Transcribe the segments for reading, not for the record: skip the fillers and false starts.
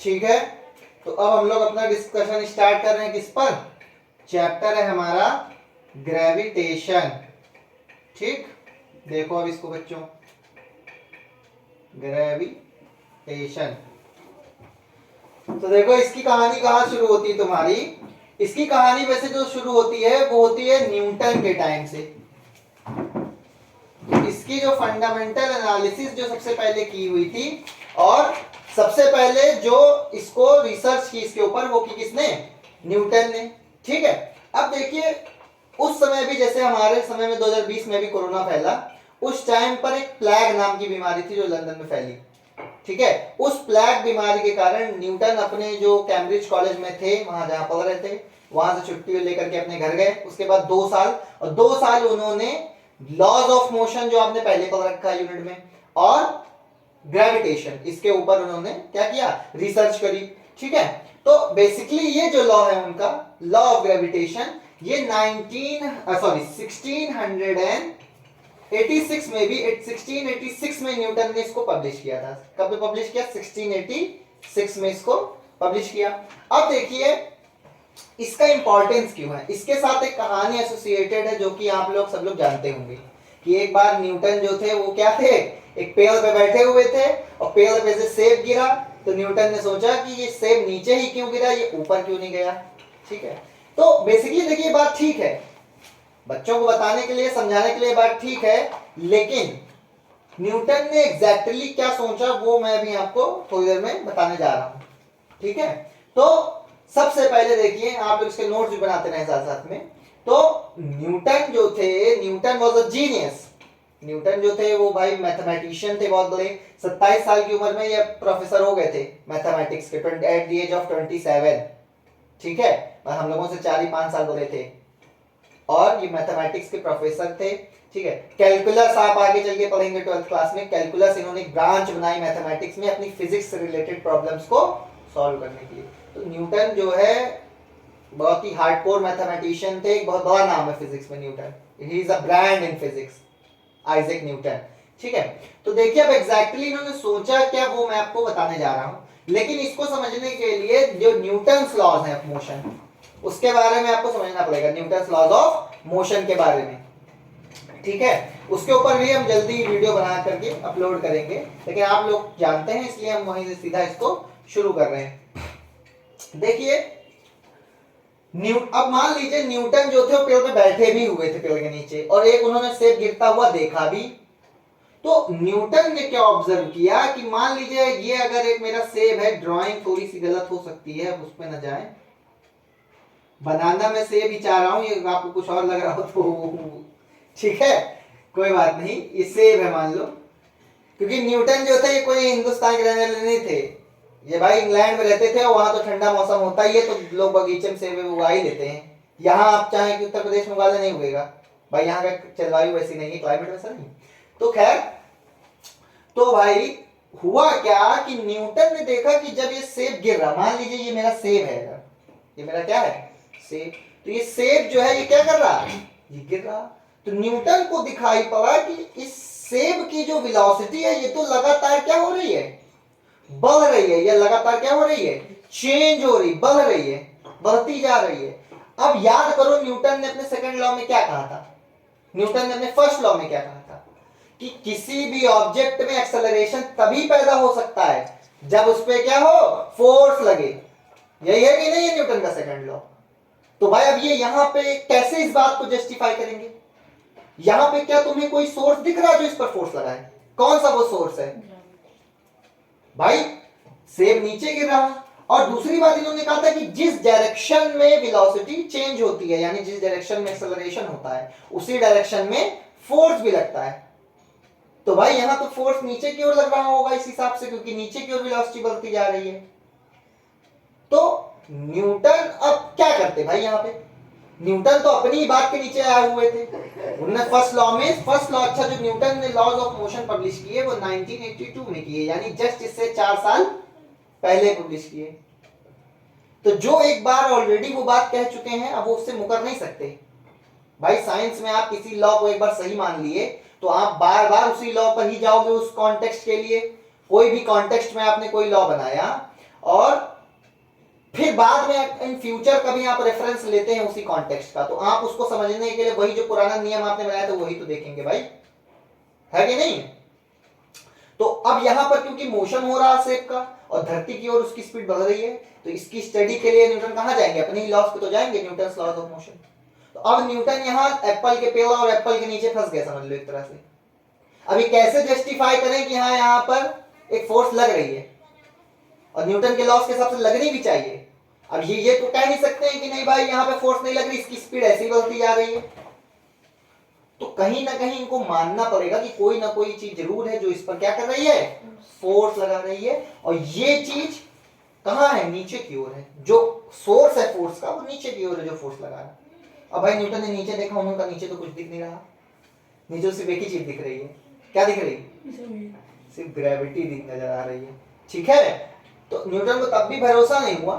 ठीक है, तो अब हम लोग अपना डिस्कशन स्टार्ट कर रहे हैं किस पर? चैप्टर है हमारा ग्रेविटेशन। ठीक, देखो अब इसको बच्चों, ग्रेविटेशन। तो देखो इसकी कहानी कहाँ शुरू होती है तुम्हारी? इसकी कहानी वैसे जो शुरू होती है वो होती है न्यूटन के टाइम से। इसकी जो फंडामेंटल एनालिसिस जो सबसे पहले की हुई थी, और सबसे पहले जो इसको रिसर्च की इसके ऊपर, वो की किसने? न्यूटन ने। ठीक है, अब देखिए उस समय भी, जैसे हमारे समय में 2020 में भी कोरोना फैला, उस टाइम पर एक प्लेग नाम की बीमारी थी जो लंदन में फैली। ठीक है, उस प्लेग बीमारी के कारण न्यूटन अपने जो कैम्ब्रिज कॉलेज में थे, वहां जहां पढ़ रहे थे, वहां से छुट्टी लेकर के अपने घर गए। उसके बाद 2 साल, और 2 साल उन्होंने लॉज ऑफ मोशन जो आपने पहले पढ़ रखा है यूनिट में, और ग्रेविटेशन, इसके ऊपर उन्होंने क्या किया? रिसर्च करी। ठीक है, तो बेसिकली ये जो लॉ है उनका, लॉ ऑफ ग्रेविटेशन, ये 1686 में भी 1686 में न्यूटन ने इसको पब्लिश किया था। कब पब्लिश किया? 1686 में इसको पब्लिश किया। अब देखिए इसका इंपॉर्टेंस क्यों है। इसके साथ एक कहानी एसोसिएटेड है जो कि आप लोग सब लोग जानते होंगे कि एक बार न्यूटन जो थे वो क्या थे, एक पेड़ पे बैठे हुए थे और पेड़ पे से सेब गिरा, तो न्यूटन ने सोचा कि ये सेब नीचे ही क्यों गिरा, ये ऊपर क्यों नहीं गया। ठीक है, तो बेसिकली देखिए बात ठीक है, बच्चों को बताने के लिए, समझाने के लिए बात ठीक है, लेकिन न्यूटन ने एग्जैक्टली क्या सोचा वो मैं अभी आपको थोड़ी देर में बताने जा रहा हूं। ठीक है, तो सबसे पहले देखिए, आप लोग इसके नोट्स भी बनाते रहे साथ साथ में। तो न्यूटन जो थे, Newton was a genius. Newton जो थे वो भाई मैथमेटिशियन थे बहुत बड़े। 27 साल की उम्र में ये प्रोफेसर हो गए थे मैथमेटिक्स के, एट द एज ऑफ 27। ठीक है, और हम लोगों से 4-5 साल बड़े थे, और ये मैथमेटिक्स के प्रोफेसर थे। ठीक है, कैलकुलस आप आगे चल के पढ़ेंगे 12th क्लास में। कैलकुलस इन्होंने एक ब्रांच बनाई मैथमेटिक्स में अपनी फिजिक्स से रिलेटेड प्रॉब्लम्स को सॉल्व करने के लिए। तो न्यूटन जो है बहुत ही हार्डकोर मैथमेटिशियन थे, एक बहुत बड़ा नाम है फिजिक्स में Newton. He is a brand in physics, Isaac Newton. ठीक है, तो देखिए अब एग्जैक्टली इन्होंने सोचा क्या वो मैं आपको बताने जा रहा हूं, लेकिन इसको समझने के लिए जो न्यूटन्स लॉज है ऑफ मोशन, उसके बारे में आपको समझना पड़ेगा, न्यूटन्स लॉज ऑफ मोशन के बारे में। ठीक है, उसके ऊपर भी हम जल्दी वीडियो बना करके अपलोड करेंगे, लेकिन आप लोग जानते हैं इसलिए हम वहीं से सीधा इसको शुरू कर रहे हैं। देखिए अब मान लीजिए न्यूटन जो थे वो पेड़ पे बैठे भी हुए थे पेड़ के नीचे, और एक उन्होंने सेब गिरता हुआ देखा भी। तो न्यूटन ने क्या ऑब्जर्व किया कि मान लीजिए ये अगर एक मेरा सेब है, ड्राइंग थोड़ी सी गलत हो सकती है, उस पर न जाए, बनाना मैं सेब ही चाह रहा हूं, ये आपको कुछ और लग रहा हो तो ठीक है, कोई बात नहीं, ये सेब है मान लो। क्योंकि न्यूटन जो थे ये कोई हिंदुस्तान के रहने वाले नहीं थे, ये भाई इंग्लैंड में रहते थे, और वहां तो ठंडा मौसम होता ही है, तो लोग बगीचे में सेब उगा ही लेते हैं। यहाँ आप चाहें कि उत्तर प्रदेश में उगा ले, नहीं उगेगा भाई, यहाँ का जलवायु वैसी नहीं है, क्लाइमेट वैसा नहीं। तो खैर, तो भाई हुआ क्या कि न्यूटन ने देखा कि जब ये सेब गिर रहा, मान लीजिए ये मेरा सेब है, ये मेरा क्या है? सेब। तो ये सेब जो है ये क्या कर रहा है? ये गिर रहा। तो न्यूटन को दिखाई पड़ा कि इस सेब की जो वेलोसिटी है ये तो लगातार क्या हो रही है? बढ़ रही है। ये लगातार क्या हो रही है? चेंज हो रही, बढ़ रही है, बढ़ती जा रही है। अब याद करो न्यूटन ने अपने सेकंड लॉ में क्या कहा था, न्यूटन ने अपने फर्स्ट लॉ में क्या कहा था कि किसी भी ऑब्जेक्ट में एक्सेलरेशन तभी पैदा हो सकता है जब उस पर क्या हो? फोर्स लगे। यही है कि नहीं है न्यूटन का सेकंड लॉ? तो भाई अब ये यहां पे कैसे इस बात को जस्टिफाई करेंगे? यहां पे क्या तुम्हें कोई सोर्स दिख रहा है जो इस पर फोर्स लगाए? कौन सा वो सोर्स है? भाई सेब नीचे गिर रहा। और दूसरी बात इन्होंने कहा था कि जिस डायरेक्शन में वेलोसिटी चेंज होती है, यानी जिस डायरेक्शन में एक्सेलरेशन होता है, उसी डायरेक्शन में फोर्स भी लगता है। तो भाई यहां तो फोर्स नीचे की ओर लग रहा होगा इस हिसाब से, क्योंकि नीचे की ओर वेलोसिटी बढ़ती जा रही है। तो न्यूटन अब क्या करते भाई? यहां पे न्यूटन तो अपनी ही बात के नीचे आए हुए थे। उन्होंने फर्स्ट लॉ, अच्छा जो न्यूटन ने लॉज ऑफ मोशन पब्लिश किए वो 1982 में किए, यानी जस्ट इससे 4 साल पहले पब्लिश किए। तो जो एक बार ऑलरेडी वो बात कह चुके हैं, अब वो उससे मुकर नहीं सकते भाई। साइंस में आप किसी लॉ को एक बार सही मान लिए तो आप बार बार उसी लॉ पर ही जाओगे उस कॉन्टेक्स्ट के लिए। कोई भी कॉन्टेक्स्ट में आपने कोई लॉ बनाया और फिर बाद में इन फ्यूचर कभी आप रेफरेंस लेते हैं उसी कॉन्टेक्स्ट का, तो आप उसको समझने के लिए वही जो पुराना नियम आपने बनाया था वही तो देखेंगे भाई, है कि नहीं? तो अब यहां पर क्योंकि मोशन हो रहा है शेप का और धरती की ओर उसकी स्पीड बढ़ रही है, तो इसकी स्टडी के लिए न्यूटन कहां जाएंगे? अपने ही लॉस पे तो जाएंगे, न्यूटन लॉज ऑफ मोशन। तो अब न्यूटन यहां एप्पल के पेड़ और एप्पल के नीचे फंस गए, समझ लो एक तरह से। अभी कैसे जस्टिफाई करें कि हाँ यहां पर एक फोर्स लग रही है और न्यूटन के लॉस के हिसाब से लगनी भी चाहिए। अब ये तो कह नहीं सकते हैं कि नहीं भाई यहाँ पे फोर्स नहीं लग रही, इसकी स्पीड ऐसी बढ़ती जा रही है। तो कहीं ना कहीं इनको मानना पड़ेगा कि कोई ना कोई चीज जरूर है जो इस पर क्या कर रही है, फोर्स लगा रही है। और ये चीज कहाँ है? नीचे की ओर है। जो सोर्स है फोर्स का वो नीचे की ओर है जो फोर्स लगा रहा है। अब भाई न्यूटन ने नीचे देखा, उनका नीचे तो कुछ दिख नहीं रहा, नीचे सिर्फ एक ही चीज दिख रही है। क्या दिख रही है? सिर्फ ग्रेविटी दिख नजर आ रही है। ठीक है, तो न्यूटन को तब भी भरोसा नहीं हुआ।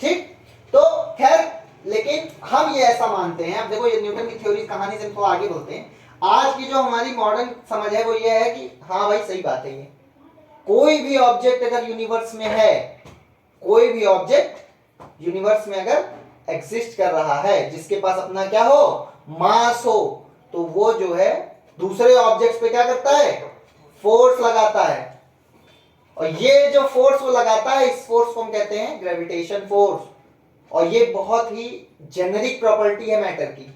ठीक, तो खैर लेकिन हम ये ऐसा मानते हैं, अब देखो ये न्यूटन की थ्योरी कहानी से थोड़ा आगे बढ़ते हैं। आज की जो हमारी मॉडर्न समझ है वो ये है कि हाँ भाई सही बात है, ये कोई भी ऑब्जेक्ट अगर यूनिवर्स में है, कोई भी ऑब्जेक्ट यूनिवर्स में अगर एग्जिस्ट कर रहा है जिसके पास अपना क्या हो, मास हो, तो वो जो है दूसरे ऑब्जेक्ट्स पे क्या करता है, फोर्स लगाता है। और ये जो फोर्स वो लगाता है, इस फोर्स को हम कहते हैं ग्रेविटेशन फोर्स। और ये बहुत ही जेनेरिक प्रॉपर्टी है मैटर की।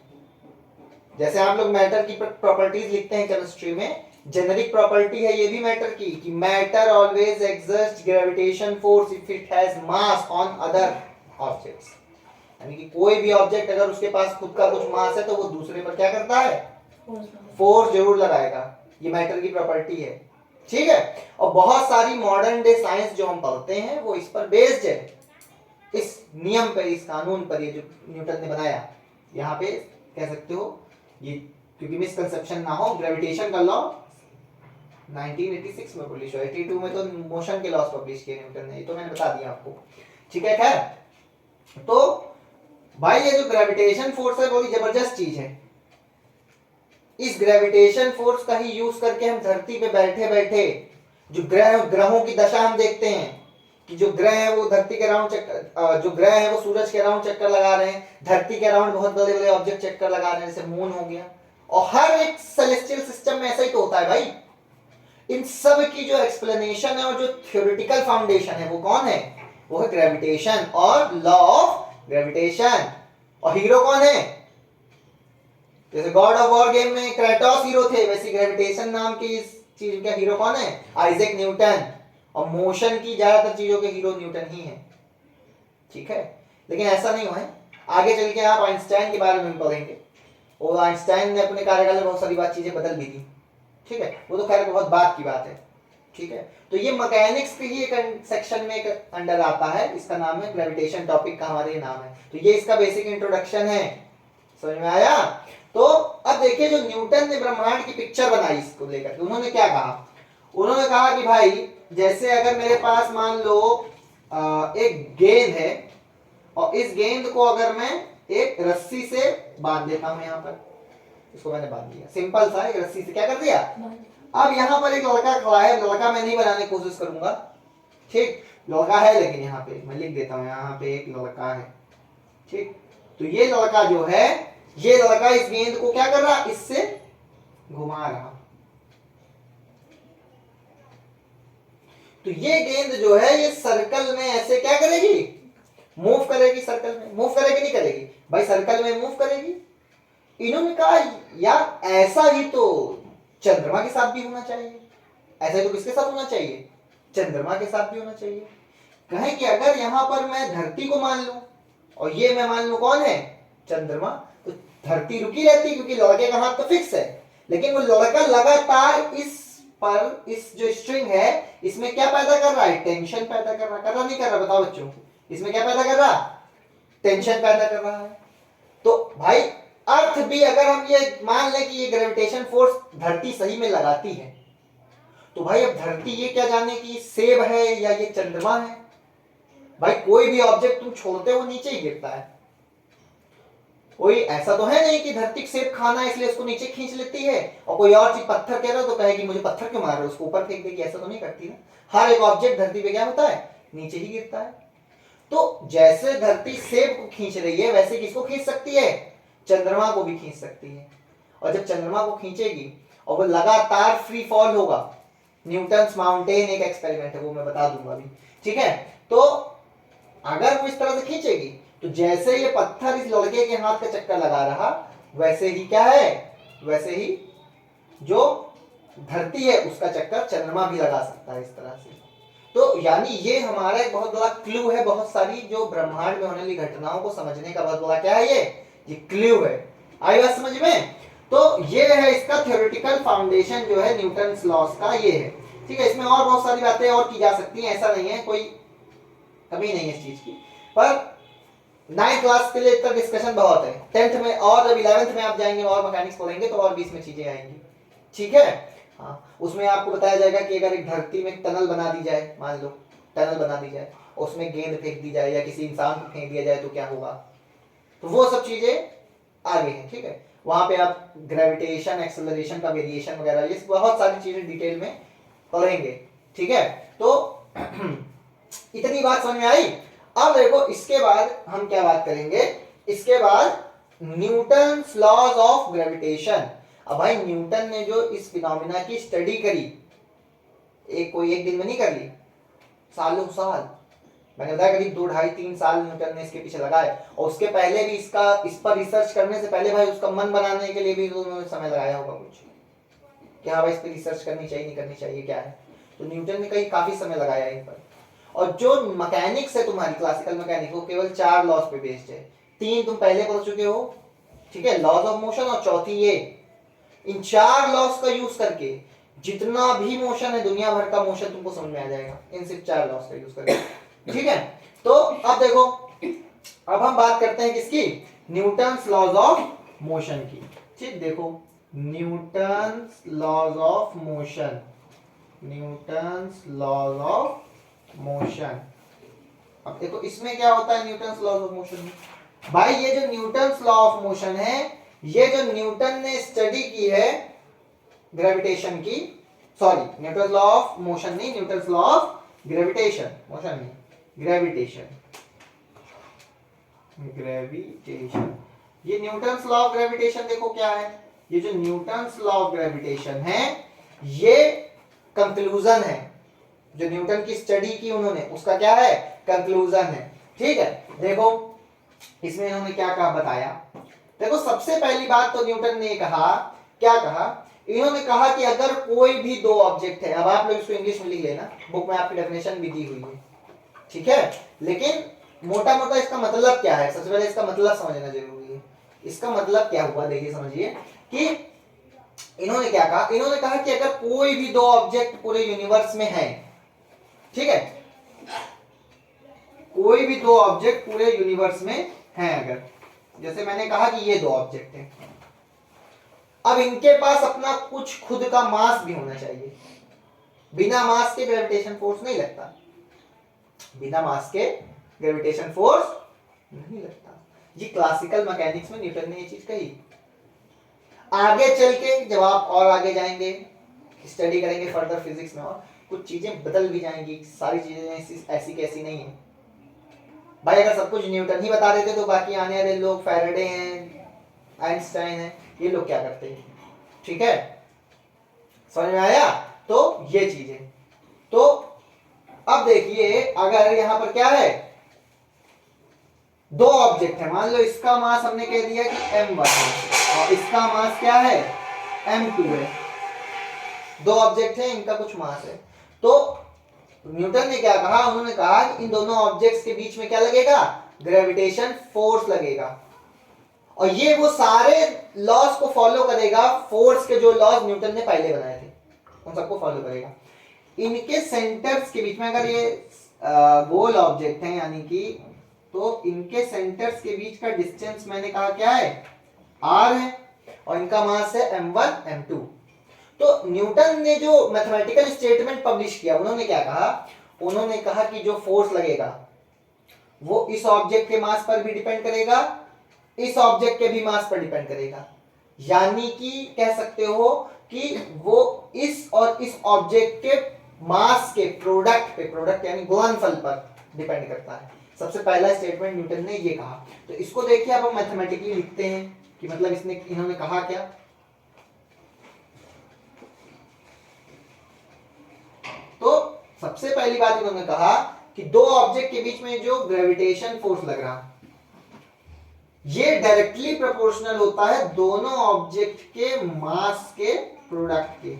जैसे आप लोग मैटर की प्रॉपर्टीज लिखते हैं केमिस्ट्री में, जेनेरिक प्रॉपर्टी है ये भी मैटर की कि matter always exerts gravitation force if it has mass on other objects. यानी कि कोई भी ऑब्जेक्ट अगर उसके पास खुद का कुछ मास है तो वो दूसरे पर क्या करता है, फोर्स जरूर लगाएगा। ये मैटर की प्रॉपर्टी है। ठीक है, और बहुत सारी मॉडर्न डे साइंस जो हम पढ़ते हैं वो इस पर बेस्ड है, इस नियम पर, इस कानून पर, ये जो न्यूटन ने बनाया। यहाँ पे कह सकते हो ये, क्योंकि मिसकंसेप्शन ना हो, ग्रेविटेशन का लॉ 1986 में पब्लिश हुआ, 82 में तो मोशन के लॉस पब्लिश किए न्यूटन ने, ये तो मैंने बता दिया आपको। ठीक है, खैर तो भाई ये जो ग्रेविटेशन फोर्स है बहुत ही जबरदस्त चीज है। इस ग्रेविटेशन फोर्स का ही यूज करके हम धरती पे बैठे बैठे जो ग्रहों की दशा हम देखते हैं कि जो ग्रह है वो धरती के राउंड चक्कर, जो ग्रह है वो सूरज के राउंड चक्कर लगा रहे हैं, धरती के राउंड बहुत बड़े बड़े ऑब्जेक्ट चक्कर लगा रहे हैं, जैसे मून हो गया। और हर एक सेलेस्टियल सिस्टम में ऐसा ही तो होता है भाई। इन सब की जो एक्सप्लेनेशन है और जो थ्योरेटिकल फाउंडेशन है वो कौन है, वो है ग्रेविटेशन और लॉ ऑफ ग्रेविटेशन। और हीरो कौन है? जैसे गॉड ऑफ वॉर गेम में क्रेटोस हीरो थे, वैसे ग्रेविटेशन नाम की इस चीज का हीरो कौन है? Isaac Newton. और मोशन की ज्यादातर चीजों के हीरो न्यूटन ही है। ठीक है, लेकिन ऐसा नहीं हुआ है। आगे चल के आप आइंस्टाइन के बारे में पढ़ेंगे, और आइंस्टाइन ने अपने कार्यकाल में बहुत सारी बात चीजें बदल भी दी। ठीक है, वो तो खैर बहुत बात की बात है। ठीक है, तो ये मैकेनिक्स के ही एक सेक्शन में एक अंडर आता है, इसका नाम है ग्रेविटेशन, टॉपिक का हमारे नाम है। तो ये इसका बेसिक इंट्रोडक्शन है, समझ में आया? तो अब देखिए जो न्यूटन ने ब्रह्मांड की पिक्चर बनाई इसको लेकर के, उन्होंने क्या कहा? उन्होंने कहा कि भाई जैसे अगर मेरे पास मान लो एक गेंद है, और इस गेंद को अगर मैं एक रस्सी से बांध देता हूं, यहाँ पर इसको मैंने बांध दिया, सिंपल सा एक रस्सी से क्या कर दिया। अब यहाँ पर एक लड़का खड़ा है, लड़का मैं नहीं बनाने की कोशिश करूंगा, ठीक, लड़का है, लेकिन यहाँ पे मैं लिख देता हूँ, यहाँ पे एक लड़का है। ठीक, तो ये लड़का जो है, ये लड़का इस गेंद को क्या कर रहा, इससे घुमा रहा। तो ये गेंद जो है ये सर्कल में ऐसे क्या करेगी, मूव करेगी। सर्कल में मूव करेगी, नहीं करेगी भाई, सर्कल में मूव करेगी। इन्होंने कहा यार ऐसा ही तो चंद्रमा के साथ भी होना चाहिए। ऐसा तो किसके साथ होना चाहिए, चंद्रमा के साथ भी होना चाहिए। कहें कि अगर यहां पर मैं धरती को मान लूं और ये मैं मान लूं कौन है, चंद्रमा, तो धरती रुकी रहती क्योंकि लड़के का हाथ तो फिक्स है, लेकिन वो लड़का लगातार इस पर, इस जो स्ट्रिंग है इसमें क्या पैदा कर रहा है, टेंशन पैदा कर रहा नहीं कर रहा, बताओ बच्चों, इसमें क्या पैदा कर रहा, टेंशन पैदा कर रहा है। तो भाई अर्थ भी अगर हम ये मान लें कि ये ग्रेविटेशन फोर्स धरती सही में लगाती है, तो भाई अब धरती ये क्या जाने कि सेब है या ये चंद्रमा है। भाई कोई भी ऑब्जेक्ट तुम छोड़ते हो नीचे ही गिरता है, कोई ऐसा तो है नहीं कि धरती सेब खाना है इसलिए उसको नीचे खींच लेती है, और कोई और चीज पत्थर कह रहा हो तो कहेगी मुझे पत्थर क्यों मार रहे हो, उसको ऊपर फेंक देगी, ऐसा तो नहीं करती ना। हर एक ऑब्जेक्ट धरती पे क्या होता है, नीचे ही गिरता है। तो जैसे धरती सेब को खींच रही है वैसे किसको खींच सकती है, चंद्रमा को भी खींच सकती है। और जब चंद्रमा को खींचेगी और वो लगातार फ्री फॉल होगा, न्यूटन्स माउंटेन एक एक्सपेरिमेंट है वो मैं बता दूंगा अभी, ठीक है। तो अगर वो इस तरह से खींचेगी तो जैसे ये पत्थर इस लड़के के हाथ का चक्कर लगा रहा, वैसे ही क्या है, वैसे ही जो धरती है उसका चक्कर चंद्रमा भी लगा सकता है इस तरह से। तो यानी ये हमारा एक बहुत बड़ा क्लू है, बहुत सारी जो ब्रह्मांड में होने वाली घटनाओं को समझने का बहुत बड़ा क्या है, ये क्लू है। आई बात समझ में। तो ये है इसका थ्योरेटिकल फाउंडेशन जो है न्यूटन्स लॉस का, ये है, ठीक है। इसमें और बहुत सारी बातें और की जा सकती हैं, ऐसा नहीं है, कोई कमी नहीं है इस चीज की, पर 9th क्लास के लिए इतना डिस्कशन बहुत है। 10th में और जब 11th में आप जाएंगे और मैकेनिक्स पढ़ेंगे तो और बीच में चीजें आएंगी, ठीक है। हाँ, उसमें आपको बताया जाएगा कि अगर एक धरती में टनल बना दी जाए, मान लो टनल बना दी जाए, उसमें गेंद फेंक दी जाए या किसी इंसान को फेंक दिया जाए तो क्या होगा, तो वो सब चीजें आगे हैं, ठीक है। वहां पे आप ग्रेविटेशन, एक्सेलरेशन का वेरिएशन वगैरह, ये बहुत सारी चीजें डिटेल में पढ़ेंगे, ठीक है। तो इतनी बात समझ में आई। अब देखो इसके बाद हम क्या बात करेंगे, इसके बाद न्यूटन्स लॉज ऑफ ग्रेविटेशन। अब भाई न्यूटन ने जो इस फिनोमिना की स्टडी करी, कोई एक दिन में नहीं कर ली, सालों साल, मैंने बताया करीब 2, 2.5, 3 साल न्यूटन ने इसके पीछे लगाए। और उसके पहले भी इस पर रिसर्च करने से पहले भाई उसका मन बनाने के लिए भी उन्होंने समय लगाया होगा कुछ, कि हाँ भाई इस पर रिसर्च करनी चाहिए नहीं करनी चाहिए क्या है। तो न्यूटन ने काफी समय लगाया इन पर। और जो मैकेनिक्स है तुम्हारी क्लासिकल मैकेनिक्स, वो केवल 4 लॉज पे बेस्ड है। 3 तुम पहले पढ़ चुके हो, ठीक है, लॉज ऑफ मोशन, और चौथी ये। इन 4 लॉज का यूज करके जितना भी मोशन है, दुनिया भर का मोशन तुमको समझ में आ जाएगा इन सिर्फ 4 लॉज का यूज करके, ठीक है। तो अब देखो, अब हम बात करते हैं किसकी, न्यूटन्स लॉज ऑफ मोशन की, ठीक। देखो Newton's laws of motion, Newton's laws of motion. अब देखो इसमें क्या होता है न्यूटन्स लॉज ऑफ मोशन में, भाई ये जो न्यूटन्स लॉ ऑफ मोशन है, ये जो न्यूटन ने स्टडी की है ग्रेविटेशन की, sorry Newton's law of motion नहीं, Newton's law of gravitation, motion नहीं, ग्रेविटेशन, ग्रेविटेशन। ये न्यूटन्स लॉ ऑफ ग्रेविटेशन देखो क्या है, ये जो न्यूटन्स लॉ ऑफ ग्रेविटेशन है ये कंक्लूजन है, जो न्यूटन की स्टडी की उन्होंने, उसका क्या है, कंक्लूजन है, ठीक है। देखो इसमें इन्होंने क्या कहा बताया। देखो सबसे पहली बात तो न्यूटन ने कहा, क्या कहा, इन्होंने कहा कि अगर कोई भी 2 ऑब्जेक्ट है, अब आप लोग इसको इंग्लिश में लिख लेना, बुक में आपकी डेफिनेशन भी दी हुई है, ठीक है, लेकिन मोटा मोटा इसका मतलब क्या है, सबसे पहले इसका मतलब समझना जरूरी है। इसका मतलब क्या हुआ देखिए समझिए, कि इन्होंने क्या कहा, इन्होंने कहा कि अगर कोई भी 2 ऑब्जेक्ट पूरे यूनिवर्स में है, ठीक है, कोई भी 2 ऑब्जेक्ट पूरे यूनिवर्स में हैं, अगर जैसे मैंने कहा कि ये 2 ऑब्जेक्ट हैं, अब इनके पास अपना कुछ खुद का मास भी होना चाहिए। बिना मास के ग्रेविटेशन फोर्स नहीं लगता, बिना मास के ग्रेविटेशन फोर्स नहीं लगता। ये क्लासिकल मैकेनिक्स में न्यूटन ने ये चीज कही। आगे चल के जब आप और आगे जाएंगे, स्टडी करेंगे फर्दर फिजिक्स में, और कुछ चीजें बदल भी जाएंगी, सारी चीजें ऐसी कैसी नहीं है भाई। अगर सब कुछ न्यूटन ही बता देते तो बाकी आने वाले लोग फैराडे हैं, आइंस्टाइन हैं, ये लोग क्या करते हैं, ठीक है, समझ में आया। तो ये चीजें, तो अब देखिए अगर यहां पर क्या है, 2 ऑब्जेक्ट है, मान लो इसका मास हमने कह दिया कि m1 है और इसका मास क्या है, m2 है। 2 ऑब्जेक्ट है, इनका कुछ मास है। तो न्यूटन ने क्या कहा, उन्होंने कहा कि इन दोनों ऑब्जेक्ट्स के बीच में क्या लगेगा, ग्रेविटेशन फोर्स लगेगा, और ये वो सारे लॉज को फॉलो करेगा, फोर्स के जो लॉज न्यूटन ने पहले बनाए थे उन सबको फॉलो करेगा। इनके सेंटर्स के बीच में अगर ये गोल ऑब्जेक्ट है यानी कि, तो इनके सेंटर्स के बीच का डिस्टेंस मैंने कहा क्या है, r है, और इनका मास है m1 m2। तो न्यूटन ने जो मैथमेटिकल स्टेटमेंट पब्लिश किया, उन्होंने क्या कहा, उन्होंने कहा कि जो फोर्स लगेगा वो इस ऑब्जेक्ट के मास पर भी डिपेंड करेगा, इस ऑब्जेक्ट के भी मास पर डिपेंड करेगा, यानी कि कह सकते हो कि वो इस और इस ऑब्जेक्ट के मास के प्रोडक्ट पे, प्रोडक्ट यानी गुणनफल पर डिपेंड करता है। सबसे पहला स्टेटमेंट न्यूटन ने ये कहा। तो इसको देखिए अब हम मैथमेटिकली लिखते हैं कि मतलब इसने इन्होंने कहा क्या। तो सबसे पहली बात इन्होंने कहा कि दो ऑब्जेक्ट के बीच में जो ग्रेविटेशन फोर्स लग रहा ये डायरेक्टली प्रोपोर्शनल होता है दोनों ऑब्जेक्ट के मास के प्रोडक्ट के,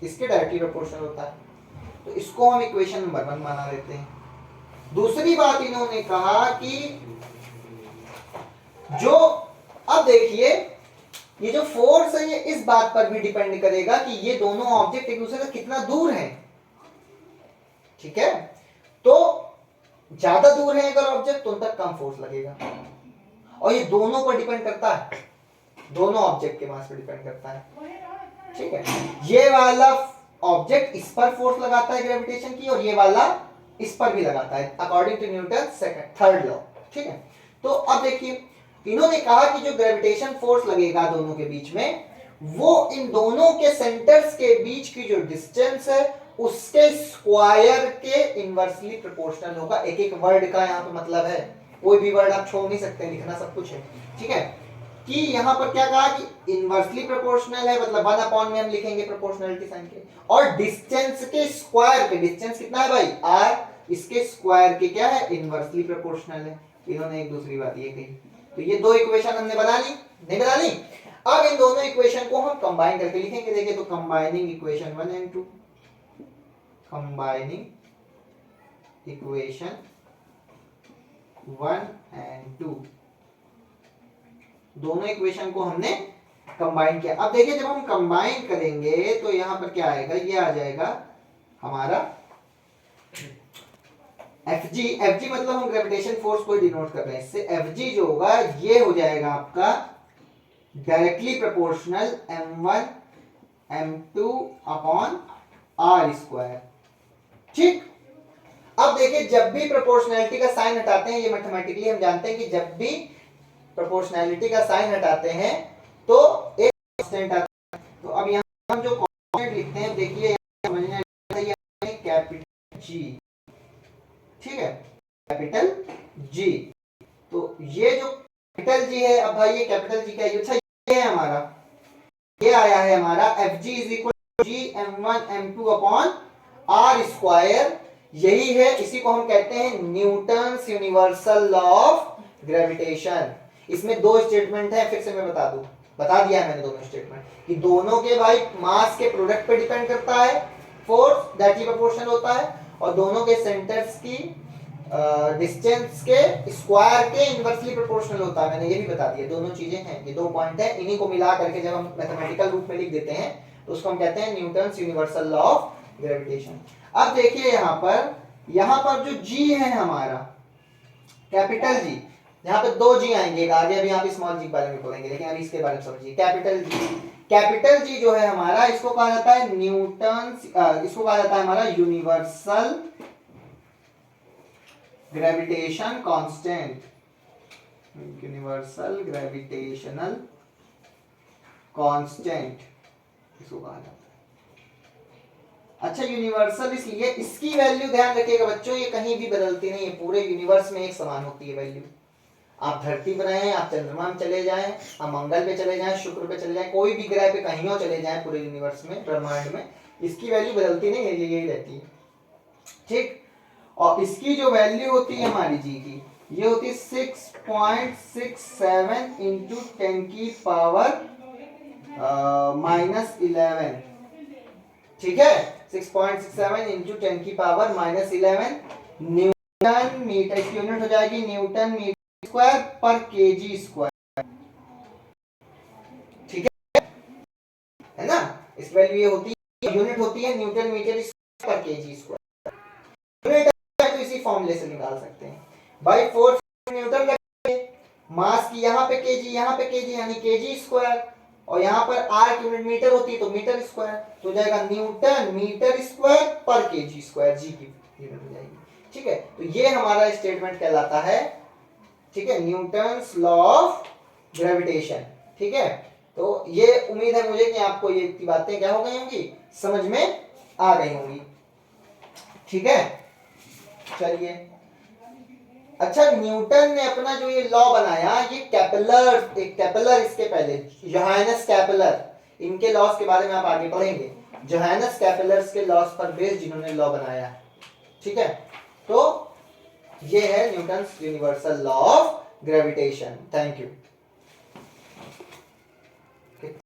इसके डायरेक्टली प्रोपोर्शनल होता है। तो इसको हम इक्वेशन नंबर 1 माना लेते हैं। दूसरी बात इन्होंने कहा कि जो, अब देखिए ये जो फोर्स है ये इस बात पर भी डिपेंड करेगा कि ये दोनों ऑब्जेक्ट एक दूसरे से कितना दूर हैं। ठीक है, तो ज्यादा दूर है अगर ऑब्जेक्ट तो उन तक कम फोर्स लगेगा, और ये दोनों पर डिपेंड करता है, दोनों ऑब्जेक्ट के मास पर डिपेंड करता है। ठीक है, ये वाला ऑब्जेक्ट इस पर फोर्स लगाता है ग्रेविटेशन की, और ये वाला इस पर भी लगाता है according to Newton third law. ठीक है, तो अब देखिए इन्होंने कहा कि जो ग्रेविटेशन फोर्स लगेगा दोनों के बीच में, वो इन दोनों के सेंटर्स के बीच की जो डिस्टेंस है उसके स्क्वायर के इनवर्सली प्रोपोर्शनल होगा। एक एक वर्ड का यहाँ पे मतलब है, कोई भी वर्ड आप छोड़ नहीं सकते, लिखना सब कुछ है। ठीक है, कि यहाँ पर क्या कहा कि इनवर्सली प्रोपोर्शनल है, मतलब 1 अपॉन में हम लिखेंगे प्रोपोर्शनलिटी साइन के, और डिस्टेंस के स्क्वायर के, डिस्टेंस कितना है भाई r, इसके स्क्वायर के क्या है इनवर्सली प्रोपोर्शनल है। इन्होंने एक दूसरी बात ये कही। तो ये दो इक्वेशन हमने बना ली, नहीं बना ली। अब इन दोनों इक्वेशन को हम कंबाइन करके लिखेंगे। देखिए तो combining equation 1 and 2, combining equation 1 and 2, दोनों इक्वेशन को हमने कंबाइन किया। अब देखिए जब हम कंबाइन करेंगे तो यहां पर क्या आएगा, ये आ जाएगा हमारा Fg। Fg मतलब हम ग्रेविटेशन फोर्स को डिनोट कर रहे हैं इससे। Fg जो होगा ये हो जाएगा आपका directly proportional m1 m2 upon r square. ठीक, अब देखिए जब भी प्रोपोर्शनैलिटी का साइन हटाते हैं, ये मैथमेटिकली हम जानते हैं कि जब भी प्रोपोर्शनैलिटी का साइन हटाते हैं तो एक कांस्टेंट आता है। तो अब यहाँ हम जो कांस्टेंट लिखते हैं, देखिए समझना है कैपिटल G। ठीक है, कैपिटल G। तो ये जो कैपिटल G है, अब भाई ये कैपिटल G का अच्छा ये है हमारा, ये आया है हमारा Fg is equal to G m1 m2 upon r square. यही है, इसी को हम कहते हैं Newton's universal law of gravitation. इसमें दो स्टेटमेंट है, फिर से मैं बता दिया है मैंने दोनों स्टेटमेंट, कि दोनों के भाई मास के प्रोडक्ट पे डिपेंड करता है फोर्स, डायरेक्टली प्रोपोर्शनल होता है, और दोनों के सेंटर्स की डिस्टेंस के स्क्वायर के इनवर्सली प्रोपोर्शनल होता है। मैंने ये भी बता दिया, दोनों चीजें हैं, ये दो पॉइंट है, इन्हीं को मिला करके जब हम मैथमेटिकल रूप में लिख देते हैं तो उसको हम कहते हैं Newton's universal law of gravitation. अब देखिए यहाँ पर जो G है हमारा कैपिटल G, यहाँ पे दो G आएंगे, आगे अभी यहाँ पे स्मॉल G के बारे में बोलेंगे, लेकिन अभी इसके बारे में समझिए। कैपिटल G जो है हमारा, इसको कहा जाता है न्यूटन्स, इसको कहा जाता है हमारा universal gravitation constant, universal gravitational constant इसको कहा जाता है। अच्छा, यूनिवर्सल इसलिए, इसकी वैल्यू ध्यान रखिएगा बच्चों, ये कहीं भी बदलती नहीं है, पूरे यूनिवर्स में एक समान होती है वैल्यू। आप धरती पर रहें, आप चंद्रमा में चले जाएं, आप मंगल पे चले जाएं, शुक्र पे चले जाएं, कोई भी ग्रह पे कहीं चले जाएं पूरे यूनिवर्स में, ब्रह्मांड में, इसकी वैल्यू बदलती नहीं है, यही रहती है। ठीक, और इसकी जो वैल्यू होती है हमारी जी की, ये होती है 6.67 इंटू 10 की पावर -11। ठीक है, 6.67 इंटू 10 की पावर -11 न्यूटन मीटर, इसकी यूनिट हो जाएगी न्यूटन मीटर स्क्वायर पर केजी स्क्वायर। ठीक है ना, इस वैल्यू ये होती है, यूनिट होती है न्यूटन मीटर स्क्वायर पर केजी स्क्वायर। यूनिट तो इसी फॉर्मूले से निकाल सकते हैं भाई। फोर्स न्यूटन रखेंगे, मास की यहाँ पे केजी यानी केजी स्क्वायर, और यहाँ पर r की यूनिट मीटर होती है तो मीटर स्क्वायर, तो हो जाएगा न्यूटन मीटर स्क्वायर पर केजी स्क्वायर, जी की यूनिट हो जाएगी। ठीक है, तो ये हमारा स्टेटमेंट कहलाता है, ठीक है, न्यूटन्स लॉ ऑफ ग्रेविटेशन। ठीक है, तो ये उम्मीद है मुझे कि आपको ये बातें क्या हो गई होंगी, समझ में आ गई होंगी। ठीक है, चलिए। अच्छा, न्यूटन ने अपना जो ये लॉ बनाया, ये केपलर, एक केपलर इसके पहले, जोहानस केपलर, इनके लॉस के बारे में आप आगे पढ़ेंगे। जोहानस केपलर्स के लॉस पर बेस्ड जिन्होंने लॉ बनाया। ठीक है, तो ये है Newton's universal law of gravitation. Thank you.